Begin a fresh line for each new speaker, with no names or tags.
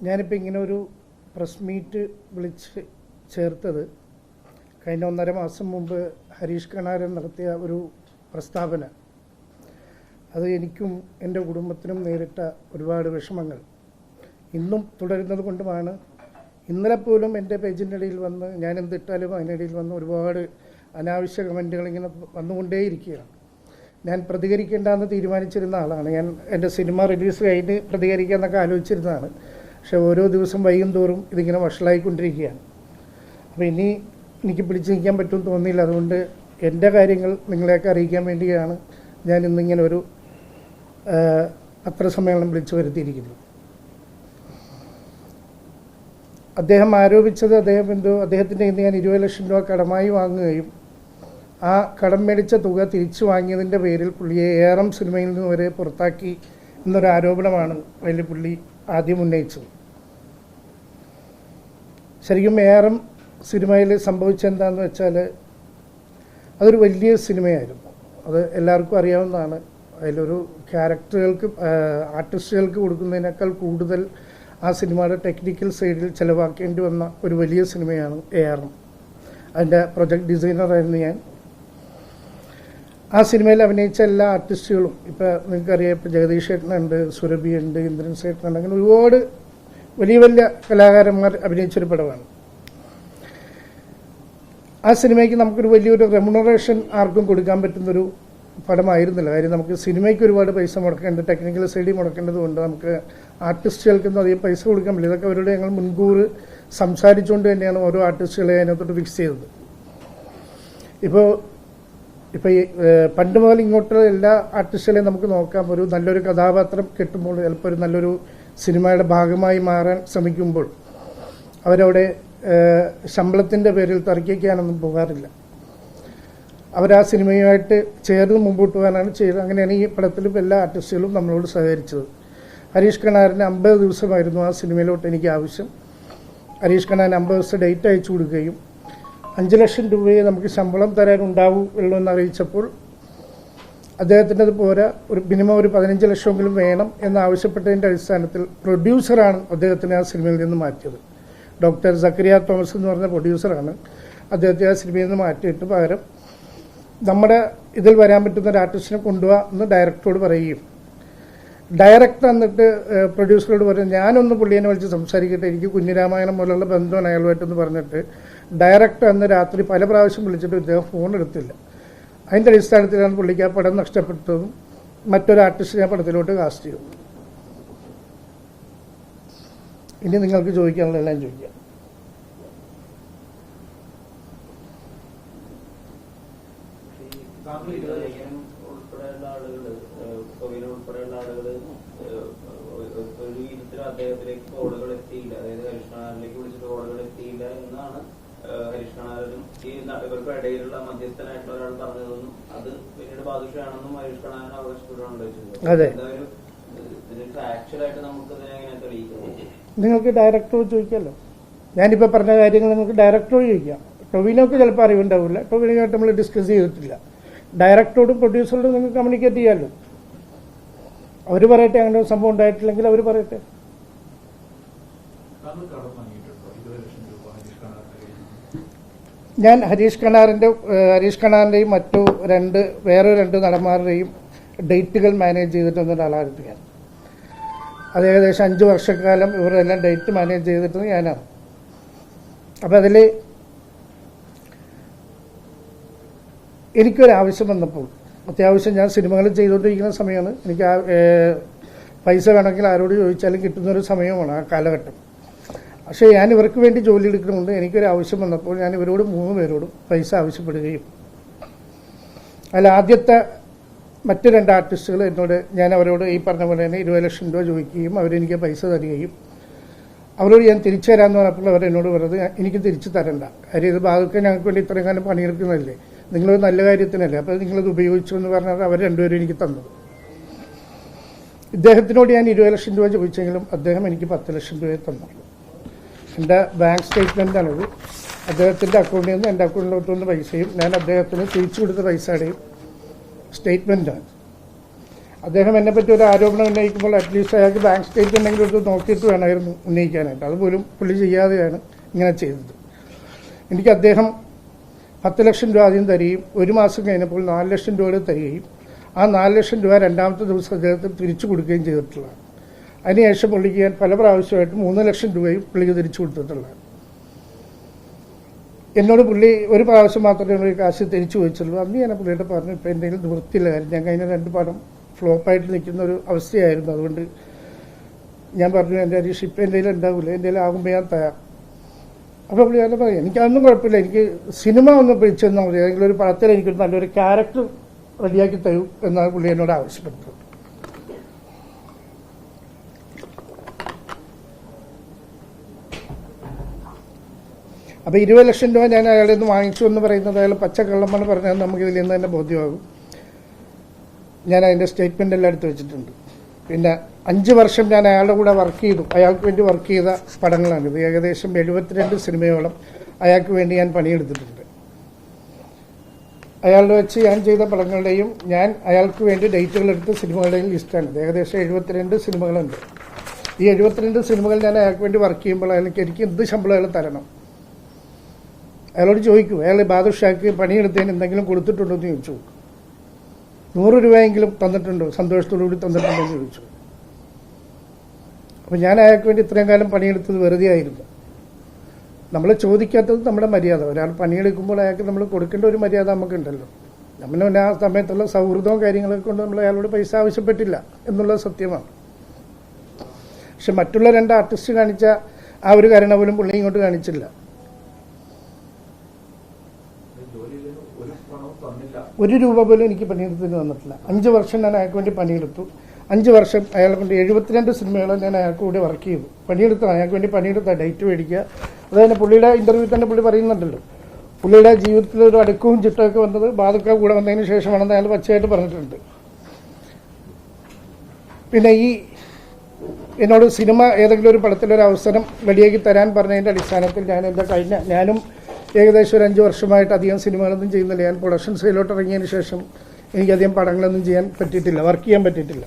ഞാനിപ്പോൾ ഇങ്ങനെ ഒരു പ്രസ് മീറ്റ് വിളിച്ച് ചേർത്തത് കഴിഞ്ഞ 1.5 മാസം മുമ്പ് ഹരീഷ് കണാരൻ നടത്തിയ ഒരു പ്രസ്താവന, അത് എനിക്കും എൻ്റെ കുടുംബത്തിനും നേരിട്ട ഒരുപാട് വിഷമങ്ങൾ ഇന്നും തുടരുന്നത് കൊണ്ടുമാണ്. ഇന്നലെ പോലും എൻ്റെ പേജിൻ്റെ ഇടയിൽ വന്ന് ഞാൻ എന്തിട്ടാലും അതിനിടയിൽ വന്ന് ഒരുപാട് അനാവശ്യ കമൻറ്റുകൾ ഇങ്ങനെ വന്നുകൊണ്ടേയിരിക്കുകയാണ്. ഞാൻ പ്രതികരിക്കേണ്ടെന്ന് തീരുമാനിച്ചിരുന്ന ആളാണ്. ഞാൻ എൻ്റെ സിനിമ റിലീസ് കഴിഞ്ഞ് പ്രതികരിക്കാമെന്നൊക്കെ ആലോചിച്ചിരുന്നതാണ്. പക്ഷേ ഓരോ ദിവസം വൈകും തോറും ഇതിങ്ങനെ വഷളായിക്കൊണ്ടിരിക്കുകയാണ്. അപ്പോൾ ഇനി എനിക്ക് പിടിച്ചു നിൽക്കാൻ പറ്റുമെന്ന് തോന്നിയില്ല. അതുകൊണ്ട് എൻ്റെ കാര്യങ്ങൾ നിങ്ങളെയൊക്കെ അറിയിക്കാൻ വേണ്ടിയാണ് ഞാൻ ഇന്നിങ്ങനെ ഒരു പത്രസമ്മേളനം വിളിച്ചു വരുത്തിയിരിക്കുന്നത്. അദ്ദേഹം ആരോപിച്ചത് അദ്ദേഹത്തിൻ്റെ ഇന്ന് ഞാൻ 20 ലക്ഷം രൂപ കടമായി വാങ്ങുകയും ആ കടം മേടിച്ച തുക തിരിച്ചു വാങ്ങിയതിൻ്റെ പേരിൽ പുള്ളിയെ ഏറം സിനിമയിൽ നിന്ന് വരെ പുറത്താക്കി എന്നൊരു ആരോപണമാണ് അതിൽ പുള്ളി ആദ്യം ഉന്നയിച്ചത്. ശരിക്കും ഏറം സിനിമയിൽ സംഭവിച്ചെന്താണെന്ന് വെച്ചാൽ അതൊരു വലിയ സിനിമയായിരുന്നു. അത് എല്ലാവർക്കും അറിയാവുന്നതാണ്. അതിലൊരു ക്യാരക്ടറുകൾക്ക് ആർട്ടിസ്റ്റുകൾക്ക് കൊടുക്കുന്നതിനേക്കാൾ കൂടുതൽ ആ സിനിമയുടെ ടെക്നിക്കൽ സൈഡിൽ ചിലവാക്കേണ്ടി വന്ന ഒരു വലിയ സിനിമയാണ് ഏറം. അതിൻ്റെ പ്രൊജക്ട് ഡിസൈനറായിരുന്നു ഞാൻ. ആ സിനിമയിൽ അഭിനയിച്ച എല്ലാ ആർട്ടിസ്റ്റുകളും ഇപ്പോൾ നിങ്ങൾക്കറിയാം, ഇപ്പോൾ ജഗദീഷ് ചേട്ടനുണ്ട്, സുരഭി ഉണ്ട്, ഇന്ദ്രൻ ചേട്ടനുണ്ട്, അങ്ങനെ ഒരുപാട് വലിയ വലിയ കലാകാരന്മാർ അഭിനയിച്ചൊരു പടമാണ്. ആ സിനിമയ്ക്ക് നമുക്കൊരു വലിയൊരു റെമ്യൂണറേഷൻ ആർക്കും കൊടുക്കാൻ പറ്റുന്നൊരു പടമായിരുന്നില്ല. കാര്യം നമുക്ക് സിനിമയ്ക്ക് ഒരുപാട് പൈസ മുടക്കേണ്ടത്, ടെക്നിക്കൽ സൈഡിൽ മുടക്കേണ്ടത് കൊണ്ട് നമുക്ക് ആർട്ടിസ്റ്റുകൾക്കൊന്നും അധികം പൈസ കൊടുക്കാൻ പറ്റില്ല. ഇതൊക്കെ അവരോട് ഞങ്ങൾ മുൻകൂർ സംസാരിച്ചുകൊണ്ട് തന്നെയാണ് ഓരോ ആർട്ടിസ്റ്റുകളെ അതിനകത്തോട്ട് ഫിക്സ് ചെയ്തത്. ഇപ്പോൾ ഈ പണ്ട് മുതൽ ഇങ്ങോട്ടുള്ള എല്ലാ ആർട്ടിസ്റ്റുകളെയും നമുക്ക് നോക്കാം. ഒരു നല്ലൊരു കഥാപാത്രം കിട്ടുമ്പോൾ, ചിലപ്പോൾ ഒരു നല്ലൊരു സിനിമയുടെ ഭാഗമായി മാറാൻ ശ്രമിക്കുമ്പോൾ അവരവിടെ ശമ്പളത്തിൻ്റെ പേരിൽ തർക്കിക്കാനൊന്നും പോകാറില്ല. അവർ ആ സിനിമയുമായിട്ട് ചേർന്ന് മുമ്പോട്ട് പോകാനാണ് ചെയ്തത്. അങ്ങനെയാണ് ഈ പടത്തിലും എല്ലാ ആർട്ടിസ്റ്റുകളും നമ്മളോട് സഹകരിച്ചത്. ഹരീഷ് കണാറിന് 50 ദിവസമായിരുന്നു ആ സിനിമയിലോട്ട് എനിക്ക് ആവശ്യം. ഹരീഷ് കണാറിന് 50 ദിവസത്തെ ഡേറ്റ് അയച്ചു കൊടുക്കുകയും 5 ലക്ഷം രൂപയെ നമുക്ക് ശമ്പളം തരാനുണ്ടാവുള്ളൂ എന്ന് അറിയിച്ചപ്പോൾ അദ്ദേഹത്തിൻ്റെ അത് പോരാ, ഒരു മിനിമം ഒരു 15 ലക്ഷമെങ്കിലും വേണം എന്നാവശ്യപ്പെട്ടതിൻ്റെ അടിസ്ഥാനത്തിൽ പ്രൊഡ്യൂസറാണ് അദ്ദേഹത്തിനെ ആ സിനിമയിൽ നിന്ന് മാറ്റിയത്. ഡോക്ടർ സക്കറിയ തോമസ് എന്ന് പറഞ്ഞ പ്രൊഡ്യൂസറാണ് അദ്ദേഹത്തെ ആ സിനിമയിൽ നിന്ന് മാറ്റിയിട്ട് പകരം നമ്മുടെ ഇതിൽ വരാൻ പറ്റുന്ന ഒരു ആർട്ടിസ്റ്റിനെ കൊണ്ടുപോകാ എന്ന് ഡയറക്ടറോട് പറയുകയും, ഡയറക്ടർ എന്നിട്ട് പ്രൊഡ്യൂസറോട് പറയും ഞാനൊന്ന് പുള്ളിയെ വിളിച്ച് സംസാരിക്കട്ടെ, എനിക്ക് കുഞ്ഞിരാമായണം പോലുള്ള ബന്ധമാണ് അയാളുമായിട്ടെന്ന് പറഞ്ഞിട്ട് ഡയറക്ടർ അന്ന് രാത്രി പല പ്രാവശ്യം വിളിച്ചിട്ട് ഇദ്ദേഹം ഫോൺ എടുത്തില്ല. അതിൻ്റെ അടിസ്ഥാനത്തിലാണ് പുള്ളിക്ക് ആ പടം നഷ്ടപ്പെട്ടതും മറ്റൊരു ആർട്ടിസ്റ്റിനെ പടത്തിലോട്ട് കാസ്റ്റ് ചെയ്തു. ഇനി നിങ്ങൾക്ക് ചോദിക്കാനുള്ളതെല്ലാം ചോദിക്കാം.
ഉൾപ്പെടെയുള്ള ആളുകൾ ഒരു വിധത്തിലും അദ്ദേഹത്തിലേക്ക് കോളുകൾ എത്തിയില്ല, അതായത് ഹരീഷ് കണാറിലേക്ക് വിളിച്ചിട്ട് കോളുകൾ എത്തിയില്ല എന്നാണ് ഹരീഷ് കണാറിനും ഈ ഇവർക്ക് ഇടയിലുള്ള മധ്യസ്ഥനായിട്ടുള്ള ഒരാൾ പറഞ്ഞതെന്നും അത് പിന്നീട് ബാദുഷയാണെന്നും ഹരീഷ് കണാറിന് അവകാശപ്പെടുകയാണ്. എന്തായാലും ആക്ച്വലായിട്ട് നമുക്ക് ഇതിനെങ്ങനെ തെളിയിക്കുന്നത്?
നിങ്ങൾക്ക് ഡയറക്ടറോട് ചോദിക്കാമല്ലോ. ഞാനിപ്പോൾ പറഞ്ഞ കാര്യങ്ങൾ നിങ്ങൾക്ക് ഡയറക്ടറോട് ചോദിക്കാം. ടൊവിനോക്ക് ചിലപ്പോൾ അറിവുണ്ടാവില്ല, ടൊവിനോട്ട് നമ്മൾ ഡിസ്കസ് ചെയ്തിട്ടില്ല. ഡയറക്ടറോടും പ്രൊഡ്യൂസറോടും നിങ്ങൾക്ക് കമ്മ്യൂണിക്കേറ്റ് ചെയ്യാമല്ലോ. അവർ പറയട്ടെ, അങ്ങനെ ഒരു സംഭവം ഉണ്ടായിട്ടില്ലെങ്കിൽ അവർ പറയട്ടെ. ഞാൻ ഹരീഷ് കണാറിൻ്റെയും മറ്റു വേറെ രണ്ട് നടന്മാരുടെയും ഡേറ്റുകൾ മാനേജ് ചെയ്തിട്ടുള്ള ഒരാളായിരുന്നു ഞാൻ. അത് ഏകദേശം 5 വർഷക്കാലം ഇവരെല്ലാം ഡേറ്റ് മാനേജ് ചെയ്തിട്ട് ഞാനാണ്. അപ്പം അതിൽ എനിക്കൊരാവശ്യം വന്നപ്പോൾ, അത്യാവശ്യം ഞാൻ സിനിമകൾ ചെയ്തുകൊണ്ടിരിക്കുന്ന സമയമാണ്, എനിക്ക് പൈസ വേണമെങ്കിൽ ആരോട് ചോദിച്ചാലും കിട്ടുന്നൊരു സമയമാണ് ആ കാലഘട്ടം. പക്ഷേ ഞാൻ ഇവർക്ക് വേണ്ടി ജോലി എടുക്കുന്നുണ്ട്. എനിക്കൊരാവശ്യം വന്നപ്പോൾ ഞാൻ ഇവരോട് 3 പേരോടും പൈസ ആവശ്യപ്പെടുകയും അതിൽ ആദ്യത്തെ മറ്റ് 2 ആർട്ടിസ്റ്റുകൾ എന്നോട്, ഞാൻ അവരോട് ഈ പറഞ്ഞ പോലെ തന്നെ 20 ലക്ഷം രൂപ ചോദിക്കുകയും അവരെനിക്ക് പൈസ തരികയും അവരോട് ഞാൻ തിരിച്ചു തരാമെന്ന് പറഞ്ഞപ്പോൾ അവരെന്നോട് പറഞ്ഞത് എനിക്ക് തിരിച്ചു തരണ്ട, കാര്യം ഇത് ബാധക്ക് ഞങ്ങൾക്ക് വേണ്ടി ഇത്രയും കാലം പണിയെടുക്കുന്നതല്ലേ, നിങ്ങളൊരു നല്ല കാര്യത്തിനല്ലേ, അപ്പോൾ നിങ്ങളത് ഉപയോഗിച്ചു എന്ന് പറഞ്ഞാൽ അവർ 2 പേരും എനിക്ക് തന്നത്. ഇദ്ദേഹത്തിനോട് ഞാൻ 20 ലക്ഷം രൂപ ചോദിച്ചെങ്കിലും അദ്ദേഹം എനിക്ക് 10 ലക്ഷം രൂപയെ തന്നുള്ളൂ. എൻ്റെ ബാങ്ക് സ്റ്റേറ്റ്മെൻറ്റാണിത്. അദ്ദേഹത്തിൻ്റെ അക്കൗണ്ടിൽ നിന്ന് എൻ്റെ അക്കൗണ്ടിലോട്ട് വന്ന പൈസയും ഞാൻ അദ്ദേഹത്തിന് തിരിച്ചു കൊടുത്ത പൈസയുടെയും സ്റ്റേറ്റ്മെൻറ്റാണ്. അദ്ദേഹം എന്നെപ്പറ്റി ഒരു ആരോപണം ഉന്നയിക്കുമ്പോൾ അറ്റ്ലീസ്റ്റ് അയാൾക്ക് ബാങ്ക് സ്റ്റേറ്റ്മെൻറ്റെങ്കിലും എടുത്ത് നോക്കിയിട്ട് വേണമായിരുന്നു ഉന്നയിക്കാനായിട്ട്. അതുപോലും പുള്ളി ചെയ്യാതെയാണ് ഇങ്ങനെ ചെയ്തത്. എനിക്ക് അദ്ദേഹം 10 ലക്ഷം രൂപ ആദ്യം തരികയും 1 മാസം കഴിഞ്ഞപ്പോൾ 4 ലക്ഷം രൂപ തരികയും ആ 4 ലക്ഷം രൂപ രണ്ടാമത്തെ ദിവസം അദ്ദേഹത്തിന് തിരിച്ചു കൊടുക്കുകയും ചെയ്തിട്ടുള്ളതാണ്. അതിനുശേഷം പുള്ളിക്ക് ഞാൻ പല പ്രാവശ്യമായിട്ട് 3 ലക്ഷം രൂപയും പുള്ളിക്ക് തിരിച്ചു കൊടുത്തിട്ടുള്ളതാണ്. എന്നോട് പുള്ളി ഒരു പ്രാവശ്യം മാത്രമേ ഉള്ളൂ ഈ കാശ് തിരിച്ചു ചോദിച്ചുള്ളൂ. അന്ന് ഞാൻ പുള്ളിയുടെ പറഞ്ഞു, ഇപ്പോൾ എന്തെങ്കിലും നിവൃത്തിയില്ല, കാര്യം ഞാൻ കഴിഞ്ഞ 2 പടം ഫ്ലോപ്പായിട്ട് നിൽക്കുന്ന ഒരു അവസ്ഥയായിരുന്നു. അതുകൊണ്ട് ഞാൻ പറഞ്ഞു, എൻ്റെ ഹരീഷ് ഇപ്പം എന്തെങ്കിലും ഉണ്ടാവില്ല, എന്തെങ്കിലും ആകുമ്പോൾ ഞാൻ തയ്യാർ. അപ്പോൾ പുള്ളി തന്നെ പറയും, എനിക്കതൊന്നും കുഴപ്പമില്ല, എനിക്ക് സിനിമ ഒന്ന് പിടിച്ചു തന്നാൽ മതി, ഏതെങ്കിലും ഒരു പടത്തിൽ എനിക്കൊരു നല്ലൊരു ക്യാരക്ടർ റെഡിയാക്കി തരൂ എന്നാണ് പുള്ളി എന്നോട് ആവശ്യപ്പെട്ടത്. അപ്പോൾ 20 ലക്ഷം രൂപ ഞാൻ അയാളിൽ നിന്ന് വാങ്ങിച്ചു എന്ന് പറയുന്നത് അയാൾ പച്ചക്കള്ളമാണ് പറഞ്ഞാൽ നമുക്ക് ഇതിൽ നിന്ന് തന്നെ ബോധ്യമാകും. ഞാൻ അതിൻ്റെ സ്റ്റേറ്റ്മെൻ്റ് എല്ലാം എടുത്ത് വെച്ചിട്ടുണ്ട്. പിന്നെ 5 വർഷം ഞാൻ അയാളുടെ കൂടെ വർക്ക് ചെയ്തു, അയാൾക്ക് വേണ്ടി വർക്ക് ചെയ്ത പടങ്ങളാണിത്. ഏകദേശം 72 സിനിമയോളം അയാൾക്ക് വേണ്ടി ഞാൻ പണിയെടുത്തിട്ടുണ്ട്. അയാളുടെ വെച്ച് ഞാൻ ചെയ്ത പടങ്ങളുടെയും ഞാൻ അയാൾക്ക് വേണ്ടി ഡേറ്റുകളെടുത്ത സിനിമകളുടെയും ലിസ്റ്റാണിത്. ഏകദേശം 72 സിനിമകളുണ്ട്. ഈ 72 സിനിമകൾ ഞാൻ അയാൾക്ക് വേണ്ടി വർക്ക് ചെയ്യുമ്പോൾ അയാൾക്ക് എനിക്ക് എന്ത് ശമ്പളം അയാൾ തരണം? അയാളോട് ചോദിക്കൂ, അയാൾ ബാദുഷാക്ക് പണിയെടുത്തതിന് എന്തെങ്കിലും കൊടുത്തിട്ടുണ്ടോ എന്ന് ചോദിച്ചു. 100 രൂപയെങ്കിലും തന്നിട്ടുണ്ടോ, സന്തോഷത്തോടുകൂടി തന്നിട്ടുണ്ടോ എന്ന് ചോദിച്ചു. അപ്പം ഞാൻ അയാൾക്ക് വേണ്ടി ഇത്രയും കാലം പണിയെടുത്തത് വെറുതെ ആയിരുന്നു. നമ്മൾ ചോദിക്കാത്തത് നമ്മുടെ മര്യാദ. ഒരാൾ പണിയെടുക്കുമ്പോൾ അയാൾക്ക് നമ്മൾ കൊടുക്കേണ്ട ഒരു മര്യാദ നമുക്കുണ്ടല്ലോ. നമ്മൾ ആ സമയത്തുള്ള സൗഹൃദവും കാര്യങ്ങളൊക്കെ കൊണ്ട് നമ്മൾ അയാളോട് പൈസ ആവശ്യപ്പെട്ടില്ല എന്നുള്ളത് സത്യമാണ്. പക്ഷെ മറ്റുള്ള 2 ആർട്ടിസ്റ്റ് കാണിച്ച ആ ഒരു കരുണ പോലും പുള്ളി ഇങ്ങോട്ട് കാണിച്ചില്ല. 1 രൂപ പോലും എനിക്ക് പണിയെടുത്തിന് തന്നിട്ടില്ല. 5 വർഷം ഞാൻ അയാൾക്ക് വേണ്ടി പണിയെടുത്തു. 5 വർഷം അയാളെ കൊണ്ട് 72 സിനിമകളും ഞാൻ അയാൾക്ക് കൂടി വർക്ക് ചെയ്തു. പണിയെടുത്താണ്, അയാൾക്ക് വേണ്ടി പണിയെടുത്ത ഡേറ്റ് മേടിക്കുക. അത് തന്നെ പുള്ളിയുടെ ഇന്റർവ്യൂ തന്നെ പുള്ളി പറയുന്നുണ്ടല്ലോ, പുള്ളിയുടെ ജീവിതത്തിൽ ഒരു അടുക്കവും ചിട്ടമൊക്കെ വന്നത് ബാദുക്ക കൂടെ വന്നതിന് ശേഷമാണെന്ന് അയാൾ പച്ചയായിട്ട് പറഞ്ഞിട്ടുണ്ട്. പിന്നെ ഈ എന്നോട് സിനിമ ഏതെങ്കിലും ഒരു പടത്തിലൊരു അവസരം റെഡിയാക്കി തരാൻ പറഞ്ഞതിൻ്റെ അടിസ്ഥാനത്തിൽ ഞാനും ഏകദേശം ഒരു 5 വർഷമായിട്ട് അധികം സിനിമകളൊന്നും ചെയ്യുന്നില്ല. ഞാൻ പ്രൊഡക്ഷൻ സൈഡിലോട്ട് ഇറങ്ങിയതിന് ശേഷം എനിക്കധികം പടങ്ങളൊന്നും ചെയ്യാൻ പറ്റിയിട്ടില്ല, വർക്ക് ചെയ്യാൻ പറ്റിയിട്ടില്ല.